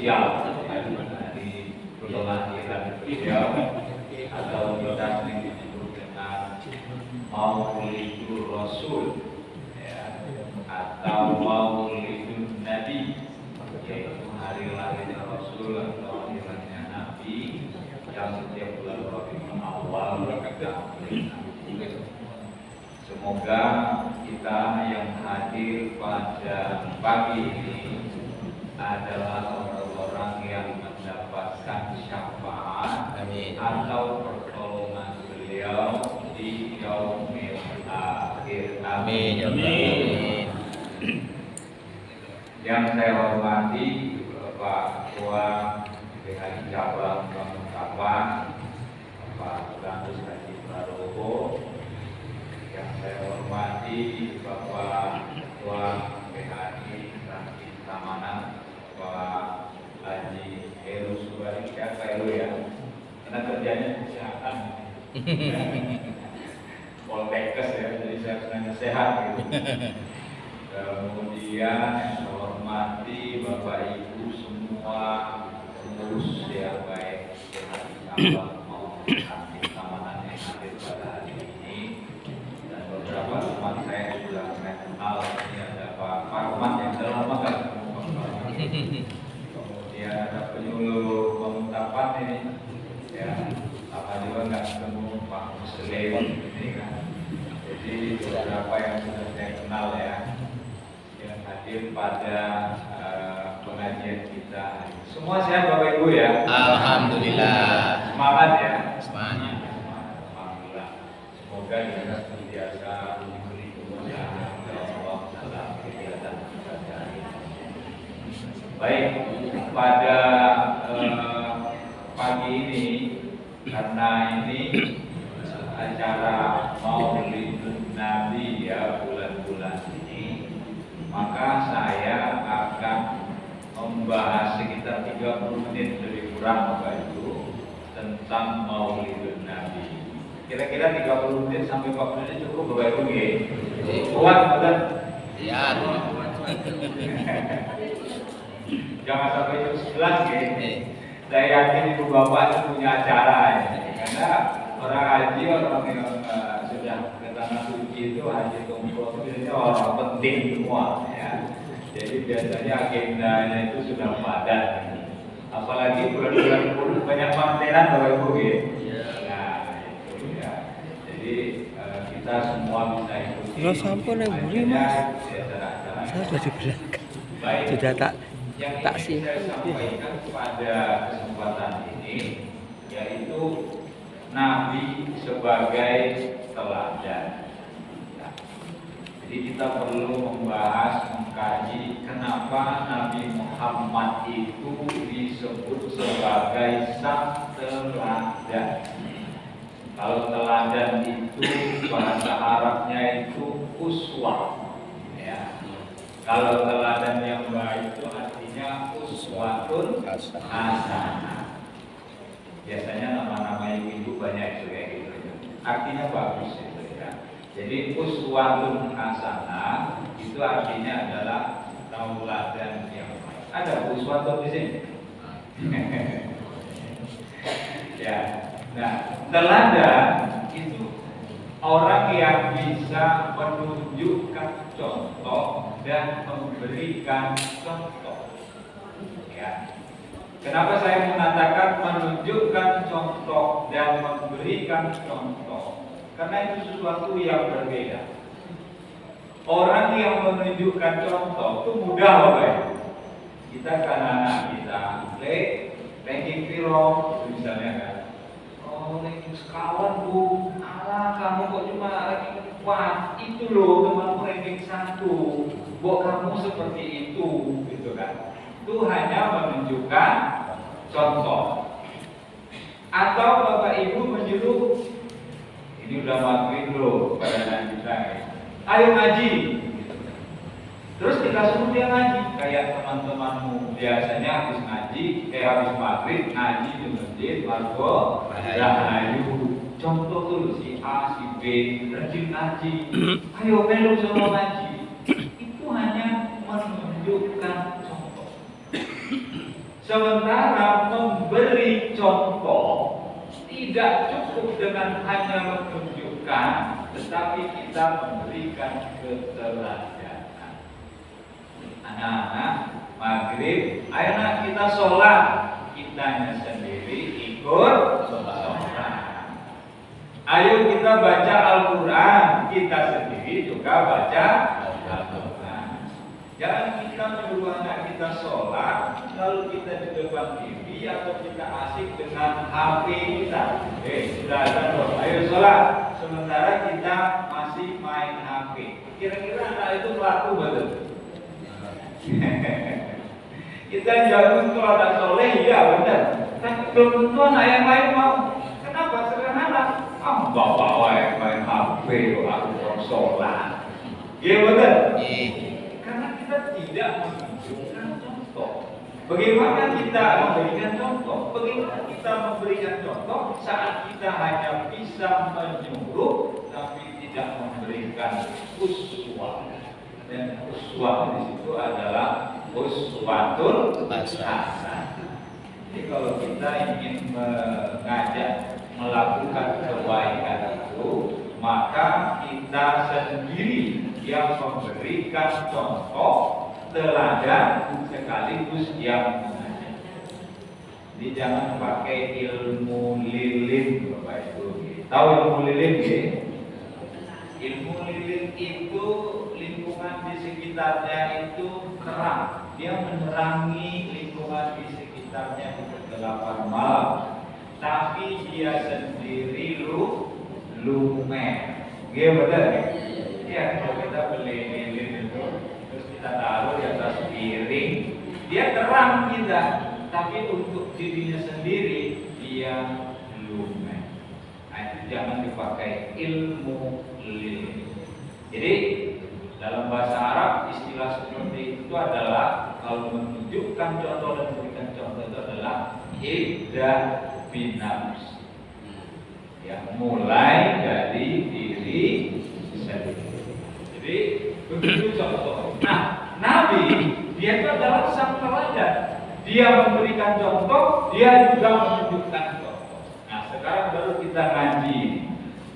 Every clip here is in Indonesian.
spesial dari kelahiran beliau atau kita sering disebut dengan Maulidur Rasul ya, atau Maulidun Nabi, yaitu hari lahir Rasul atau hari lahirnya Nabi yang setiap bulan Rabiul Awal kita peringati. Semoga kita yang hadir pada pagi ini adalah orang-orang yang mendapatkan syafaat atau pertolongan beliau di yaumil akhir. Amin. Amin. Yang saya hormati Bapak Ketua BHI Cabang Balikpapan, Bapak Gandus Haji Prabowo. Yang saya hormati Bapak Ketua BHI Transit Tamanan, Pak Haji Heru Subari, ya Pak Heru ya, karena kerjanya kesehatan, Poltekkes ya, jadi saya senang sehat gitu. Kemudian yang saya hormati Bapak Ibu semua pengurus ya, baik BHI Cabang maupun Transit Tamanan yang hadir pada hari ini, dan beberapa teman saya sudah saya kenal. Ini ada Pak Parman yang sudah lama kan. Kemudian ada penyuluh pengungkapan ini, ya, apa juga nggak ketemu Pak Muslim ini kan. Jadi beberapa yang sudah saya kenal ya, yang hadir pada pengajian kita. Semua sehat Bapak Ibu ya. Alhamdulillah. Semangat ya. Semangat. Alhamdulillah. Semoga kita senantiasa diberi kemudahan oleh Allah dalam kegiatan sehari-hari. Baik, pada pagi ini karena ini acara Maulidun Nabi ya, bulan-bulan ini, maka saya akan membahas sekitar 30 menit lebih kurang Bapak Ibu tentang Maulidun Nabi. Kira-kira 30 menit sampai 40 menit cukup Bapak Ibu ya? Kuat betul? Iya. Jangan sampai jam 11 ya. Saya yakin Ibu Bapak punya acara ya. Karena orang haji, orang yang sudah ke tanah suci itu, haji kumpul itu orang penting semua ya. Jadi biasanya agendanya itu sudah padat. Apalagi bulan-bulan puluh banyak mantenan Bapak Ibu ya. Nah itu ya. Jadi kita semua bisa ikuti. Nggak sampai nih buri mas. Saya sudah di belakang. Sudah tak sih. Saya sampaikan pada kesempatan ini yaitu Nabi sebagai teladan. Jadi kita perlu membahas, mengkaji kenapa Nabi Muhammad itu disebut sebagai sang teladan. Kalau teladan itu bahasa Arabnya itu uswah. Ya. Kalau teladan yang baik itu artinya uswatun hasanah. Biasanya nama-nama ibu banyak itu kayak gitu. Artinya bagus itu ya. Jadi uswatun hasanah itu artinya adalah tauladan yang baik. Ada uswatun di sini. Ya. Nah, teladan itu orang yang bisa menunjukkan contoh dan memberikan contoh. Ya. Kenapa saya mengatakan menunjukkan contoh dan memberikan contoh? Karena itu sesuatu yang berbeda. Orang yang menunjukkan contoh itu mudah Bapak ya. Kita kan anak kita, ranking piro misalnya kan. Oh, ranking sekawan Bu, alah kamu kok cuma ranking 4, itu loh temanmu ranking 1, kok kamu seperti itu, gitu kan. Itu hanya menunjukkan contoh. Atau Bapak Ibu menyuruh, ini udah maghrib loh pada anak kita ya. Ayo ngaji. Terus kita suruh dia ngaji, kayak teman-temanmu biasanya habis ngaji, habis maghrib ngaji di masjid, margo, rahayu. Contoh tuh si A, si B, rajin ngaji. Ayo melu sama ngaji. Itu hanya menunjukkan contoh. Sementara memberi contoh tidak cukup dengan hanya menunjukkan, tetapi kita memberikan keteladanan. Anak-anak maghrib, ayo nak kita sholat, kitanya sendiri ikut sholat. Ayo kita baca Al-Quran, kita sendiri juga baca Al-Quran. Jangan kita menyuruh anak kita sholat, lalu kita di depan TV atau kita asik dengan HP kita. Sudah ada loh, ayo sholat. Sementara kita masih main HP. Kira-kira anak itu pelaku betul? Kita jauh kalau ada soleh, ya benar. Tapi belum tentu anak yang lain mau. Kenapa? Sederhana. Bapak main HP, aku mau sholat. Iya benar. Karena kita tidak menunjukkan contoh. Bagaimana kita memberikan contoh? Bagaimana kita memberikan contoh saat kita hanya bisa menyuruh, tapi tidak memberikan uswah. Dan uswah di situ adalah uswatul hasanah. Jadi kalau kita ingin mengajak melakukan kebaikan itu, maka kita sendiri yang memberikan contoh teladan sekaligus yang mengajak. Jadi jangan pakai ilmu lilin, Bapak Ibu. Tahu ilmu lilin ya? Ilmu lilin itu lingkungan di sekitarnya itu terang. Dia menerangi lingkungan di sekitarnya di kegelapan malam. Tapi dia sendiri lumer. Iya betul ya? Ya, kalau kita beli lilin itu, terus kita taruh di atas piring, dia terang kita. Tapi untuk dirinya sendiri, dia lumer. Nah, itu jangan dipakai ilmu lilin. Jadi dalam bahasa Arab istilah seperti itu adalah kalau menunjukkan contoh dan memberikan contoh itu adalah ibda binafs. Ya, mulai dari diri sendiri. Jadi begitu contoh. Nah, Nabi dia itu adalah sang teladan. Dia memberikan contoh, dia juga menunjukkan contoh. Nah, sekarang baru kita ngaji.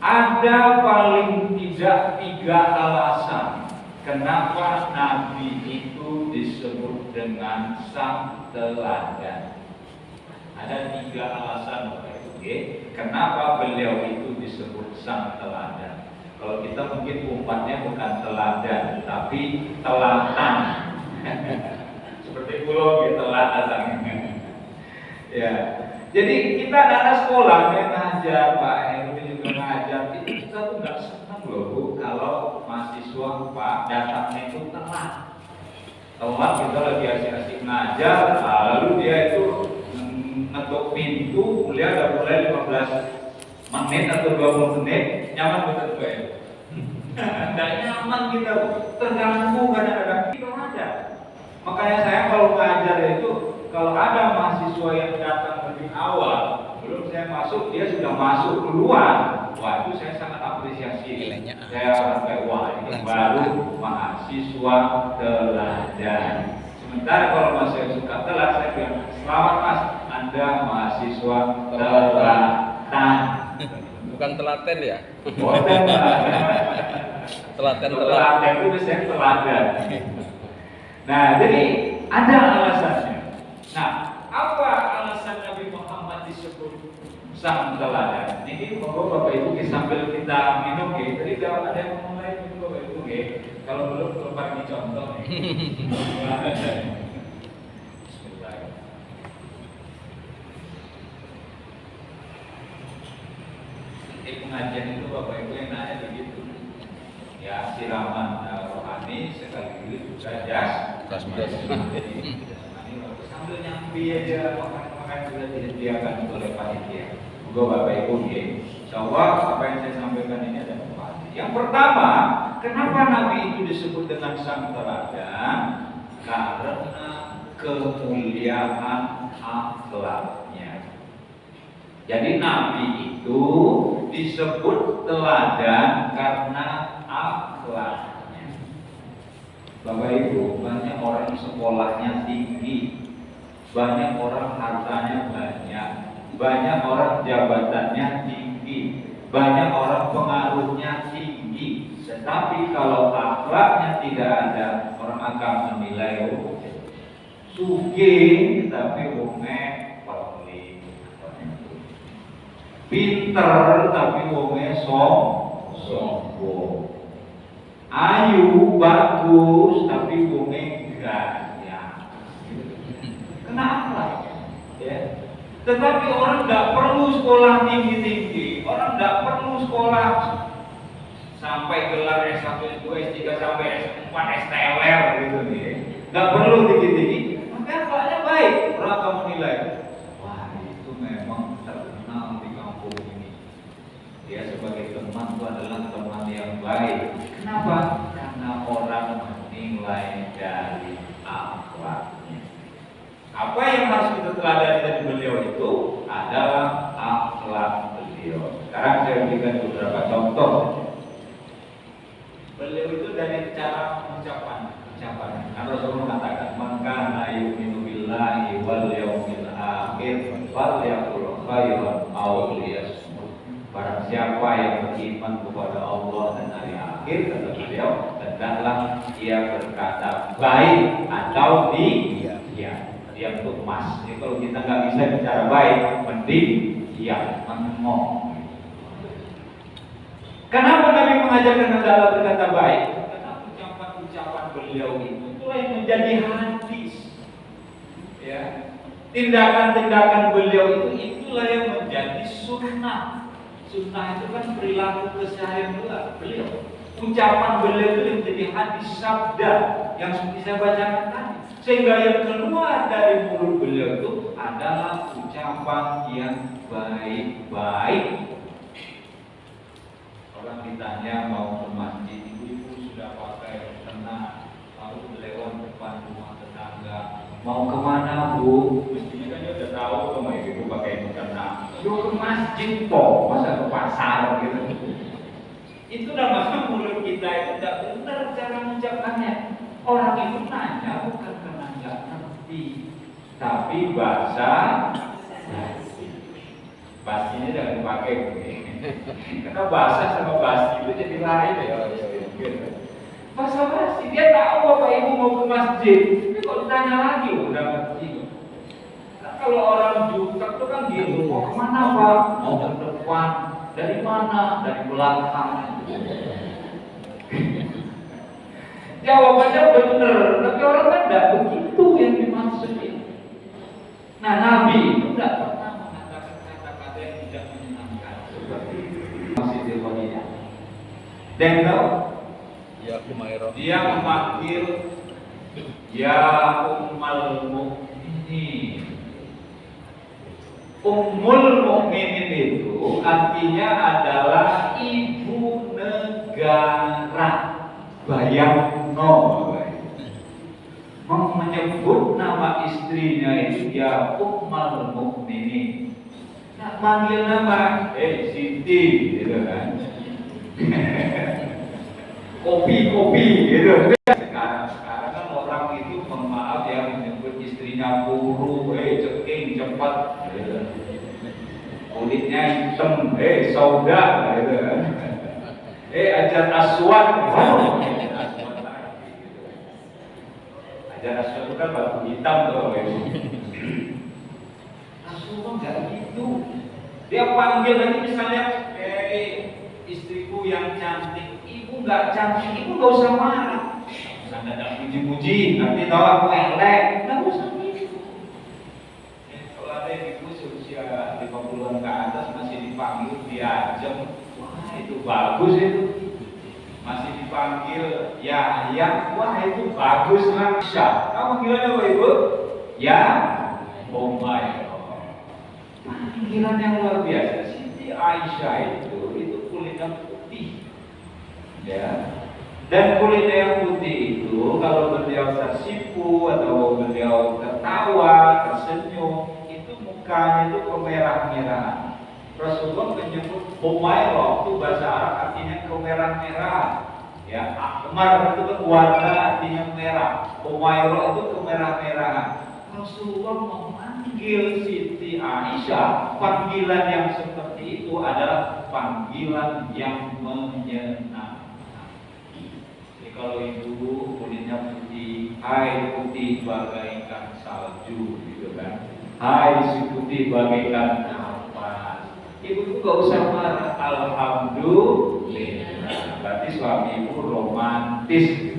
Ada paling tidak 3 alasan kenapa Nabi itu disebut dengan sang teladan. Ada 3 alasan, Bapak Ibu. Kenapa beliau itu disebut sang teladan? Kalau kita mungkin umpannya bukan teladan, tapi telatan. Seperti pulau gitu, telatan. Ya. Jadi kita anak sekolah kayak ngajar, Pak Heru juga ngajar. Itu kita tuh nggak senang loh Bu, kalau mahasiswa Pak datangnya itu telat. Telat kita lagi asik-asik ngajar, lalu dia itu ngetuk pintu, kuliah udah mulai 15 menit atau 20 menit, nyaman betul Pak Heru. Nggak nyaman kita, terganggu kadang-kadang kita ada. Makanya saya kalau ngajar itu, kalau ada mahasiswa yang datang lebih awal, belum saya masuk, dia sudah masuk duluan. Wah, itu saya sangat apresiasi. Saya sampai wah, ini baru mahasiswa teladan. Sementara kalau mahasiswa suka telat, saya bilang selamat Mas, Anda mahasiswa telatan. Bukan telaten ya? Bukan Telaten itu biasanya teladan. Nah, jadi ada alasannya. Nah, apa alasan Nabi Muhammad disebut sang teladan? Ini monggo Bapak Ibu sambil kita minum ya. Tadi ada yang mulai minum Bapak Ibu ya. Kalau belum keluar di contoh nih. Bismillah. Di pengajian itu Bapak Ibu yang nanya begitu. Ya, siraman rohani sekaligus juga jasmani. Sambil nyambi aja makan sudah disediakan oleh panitia. Moga Bapak Ibu ya. Insyaallah apa yang saya sampaikan ini ada manfaat. Yang pertama, kenapa Nabi itu disebut dengan sang teladan? Karena kemuliaan akhlaknya. Jadi Nabi itu disebut teladan karena akhlaknya. Bapak Ibu, banyak orang sekolahnya tinggi, banyak orang hartanya banyak, banyak orang jabatannya tinggi, banyak orang pengaruhnya tinggi. Tetapi kalau akhlaknya tidak ada, orang akan menilai sugih tapi wonge pelit, pinter tapi wonge sombong, ayu bagus tapi wonge gaya. Kenapa? Ya. Tetapi orang tidak perlu sekolah tinggi-tinggi, orang tidak perlu sekolah sampai gelar S1, S2, S3 sampai S4, STLR gitu nih. Nggak perlu tinggi-tinggi. Akhlaknya baik, orang akan menilai, wah itu memang terkenal di kampung ini. Dia sebagai teman itu adalah teman yang baik. Kenapa? Karena orang menilai dari akhlaknya. Apa yang harus kita teladani dari beliau itu adalah akhlak beliau. Sekarang saya berikan beberapa contoh. Beliau itu dari cara ucapan. Karena Rasulullah mengatakan, "Man kana yu'minu billahi wal yawmil akhir falyaqul khairan aw liyasmut." Barang siapa yang beriman kepada Allah dan hari akhir, kata beliau, hendaklah ia berkata baik atau diam. Diam itu emas. Jadi kalau kita nggak bisa bicara baik, mending diam, mengomong. Kenapa Nabi mengajarkan hendaklah berkata baik? Ucapan beliau itulah yang menjadi hadis. Ya. Tindakan-tindakan beliau itulah yang menjadi sunnah. Sunnah itu kan perilaku keseharian beliau. Ucapan beliau itu yang menjadi hadis, sabda yang seperti saya bacakan tadi. Sehingga yang keluar dari mulut beliau itu adalah ucapan yang baik-baik. Orang ditanya mau ke masjid, ibu-ibu sudah pakai mukena, lalu lewat depan rumah tetangga, mau kemana bu? Mestinya kan dia udah tahu sama ibu pakai mukena. Yuk ke masjid kok, masa ke pasar gitu. Itu namanya mulut kita itu tidak benar cara mengucapkannya. Orang itu nanya bukan karena nggak ngerti, tapi bahasa basinya jangan dipakai begini. Karena bahasa sama basi itu jadi lain ya. Bahasa basi, dia tahu bapak ibu mau ke masjid, tapi kalau ditanya lagi udah ngerti. Nah, kalau orang jutek itu kan gitu, mau kemana pak? Mau ke depan. Dari mana? Dari belakang. Jawabannya benar, tapi orang kan tidak begitu yang dimaksudin. Nah, Nabi itu tidak pernah mengatakan kata-kata yang tidak menyenangkan seperti masih dikonnya. Dan tahu? Ya Kumairah. Dia memanggil ya Ummul Mukminin. Ummul Mukminin itu artinya adalah ibu negara. Bayangno, menyebut nama istrinya itu ya Ummul Mukminin. Nah, manggil nama, Siti, gitu kan? Kopi, gitu. Sekarang kan orang itu maaf ya menyebut istrinya buru, ceking, cepat, gitu. Kulitnya hitam, sauda, gitu kan? Ajar aswad, ajar aswad itu kan batu hitam tuh. Rasulullah nggak gitu. Dia panggil lagi misalnya, istriku yang cantik, ibu nggak cantik, ibu nggak usah marah. Nggak ada puji-puji, nanti tahu aku elek, nggak usah gitu. Kalau ada ibu seusia 50-an ke atas masih dipanggil diajem, itu bagus itu. Masih dipanggil ya, wah itu bagus lah. Kamu panggilannya apa ibu? Ya, panggilan yang luar biasa. Siti Aisyah itu kulitnya putih, ya. Dan kulitnya yang putih itu kalau beliau tersipu atau beliau tertawa, tersenyum, itu mukanya itu kemerah-merahan. Rasulullah menyebut Humairah itu bahasa Arab artinya kemerah-merahan. Ya, ahmar itu kan warna artinya merah. Humairah itu kemerah-merahan. Rasulullah memanggil Siti Aisyah, panggilan yang seperti itu adalah panggilan yang menyenangkan. Jadi kalau ibu kulitnya putih, hai putih bagaikan salju, gitu kan? Hai si putih bagaikan kapas. Ibu tuh gak usah marah. Alhamdulillah. Berarti suami ibu romantis.